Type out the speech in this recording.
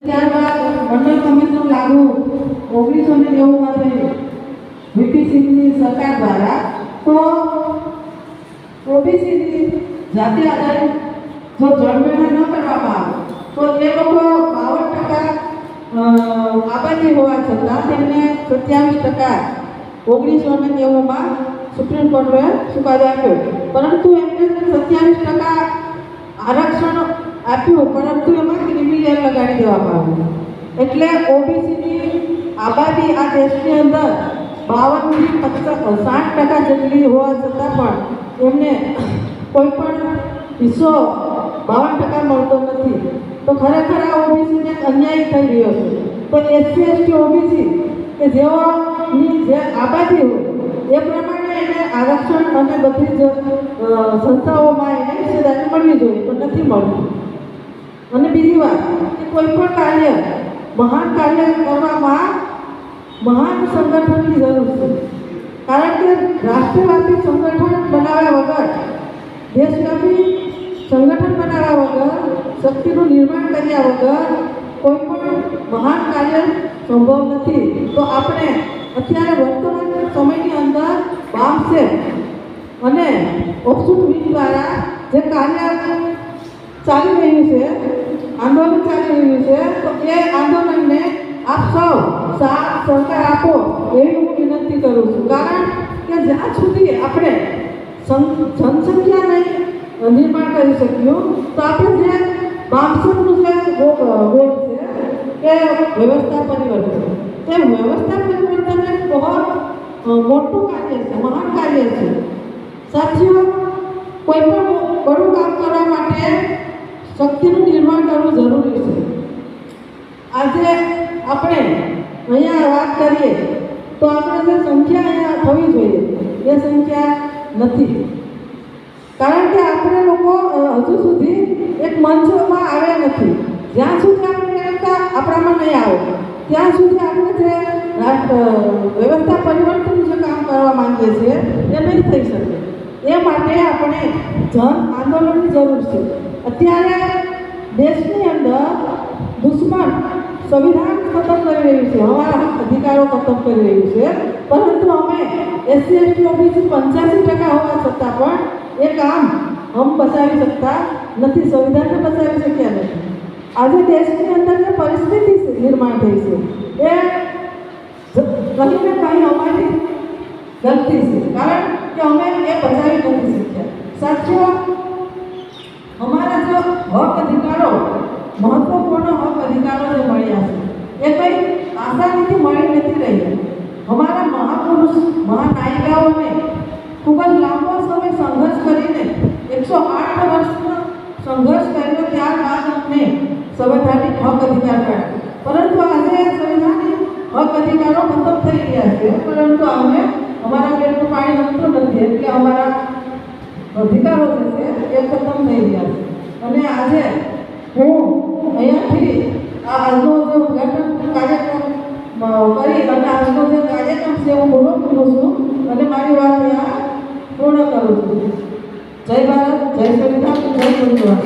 ત્યારબાદ મંડળ કમિશન લાગુ 1990 થઈ વીપી સિંહની સરકાર દ્વારા. તો ઓબીસીની જાતિ આધારિત જો જનગણના ન કરવામાં આવે તો એ લોકો 52% આબાદી હોવા છતાં તેમને 27% 1990માં સુપ્રીમ કોર્ટે ચુકાદો આપ્યો. પરંતુ એમને 27% આરક્ષણ આપ્યું, પરંતુ એમાં ક્રિમિનલ લગાડી દેવામાં આવ્યું. એટલે ઓબીસીની આબાદી આ દેશની અંદર 52-60% જેટલી હોવા છતાં પણ એમને કોઈ પણ હિસ્સો 52% મળતો નથી. તો ખરેખર આ ઓબીસીને અન્યાય થઈ રહ્યો છે. તો એસસી એસટી ઓબીસી કે જેઓની જે આબાદી હોય એ પ્રમાણે એને આરક્ષણ અને બધી જ સંસ્થાઓમાં એને હિસ્સેદારી મળવી જોઈએ, પણ નથી મળતું. અને બીજી વાત કે કોઈ પણ કાર્ય મહાન કાર્ય કરવામાં મહાન સંગઠનની જરૂર છે. કારણ કે રાષ્ટ્રવ્યાપી સંગઠન બનાવ્યા વગર, દેશવ્યાપી સંગઠન બનાવ્યા વગર, શક્તિનું નિર્માણ કર્યા વગર કોઈ પણ મહાન કાર્ય સંભવ નથી. તો આપણે અત્યારે વર્તમાન સમયની અંદર બામસેફ અને ઓક્સુટ વિંગ દ્વારા જે કાર્ય ચાલી રહ્યું છે, આંદોલન ચાલી રહ્યું છે, તો એ આંદોલનને આપ સૌ સાથ સહકાર આપો એવી હું વિનંતી કરું છું. કારણ કે જ્યાં સુધી આપણે જનસંખ્યા નહીં નિર્માણ કરી શક્યું તો આપણે જે બામસેફનું જે ગોલ છે કે વ્યવસ્થા પરિવર્તન, તે વ્યવસ્થા પરિવર્તન એક બહુ મોટું કાર્ય છે, મહાન કાર્ય છે. સાથીઓ, કોઈ પણ બડું કામ કરવા માટે શક્તિનું નિર્માણ કરવું જરૂરી છે. આજે આપણે અહીંયા વાત કરીએ તો આપણે જે સંખ્યા અહીંયા થવી જોઈએ એ સંખ્યા નથી. કારણ કે આપણે લોકો હજુ સુધી એક મંચમાં આવ્યા નથી. જ્યાં સુધી આપણે એકતા આપણામાં નહીં આવે ત્યાં સુધી આપણે જે વ્યવસ્થા પરિવર્તનનું જે કામ કરવા માંગીએ છીએ એ નહીં થઈ શકે. એ માટે આપણે જન આંદોલનની જરૂર છે. અત્યારે દેશની અંદર દુશ્મન સંવિધાન ખતમ કરી રહ્યું છે, અમારા અધિકારો ખતમ કરી રહ્યું છે. પરંતુ અમે એસસી એસટી ઓબીસી 85% હોવા છતાં પણ એ કામ હમ બચાવી શકતા નથી, સંવિધાનને બચાવી શક્યા નથી. આજે દેશની અંદર જે પરિસ્થિતિ નિર્માણ થઈ છે એ કંઈ ને કંઈ અમારી ગલતી છે. કારણ કે અમે એ બચાવી નથી શક્યા. સાથીઓ, અમારા જો હક અધિકારો, મહત્વપૂર્ણ હક અધિકારો જે મળ્યા છે એ કંઈ આસાનીથી મળી નથી રહ્યા. અમારા મહાપુરુષ મહાનાયિકાઓને ખૂબ જ લાંબો સમય સંઘર્ષ કરીને 108 વર્ષનો સંઘર્ષ કર્યો, ત્યારબાદ અમને સંવૈધાનિક હક અધિકાર મળ્યા. પરંતુ આજે સંવૈધાનિક હક અધિકારો ખતમ થઈ ગયા છે, પરંતુ અમે અમારા પેટનું પાણી નમતું નથી, એટલે અમારા અધિકારો જે છે એ ખતમ થઈ ગયા છે. અને આજે હું અહીંયાથી આજનો જે ઉદ્ઘાટન કાર્યક્રમ કરી અને આજનો જે કાર્યક્રમ છે હું પૂરો કરું છું અને મારી વાત અહીંયા પૂર્ણ કરું છું. જય ભારત, જય સંવિધાન, જય સંવિધાન.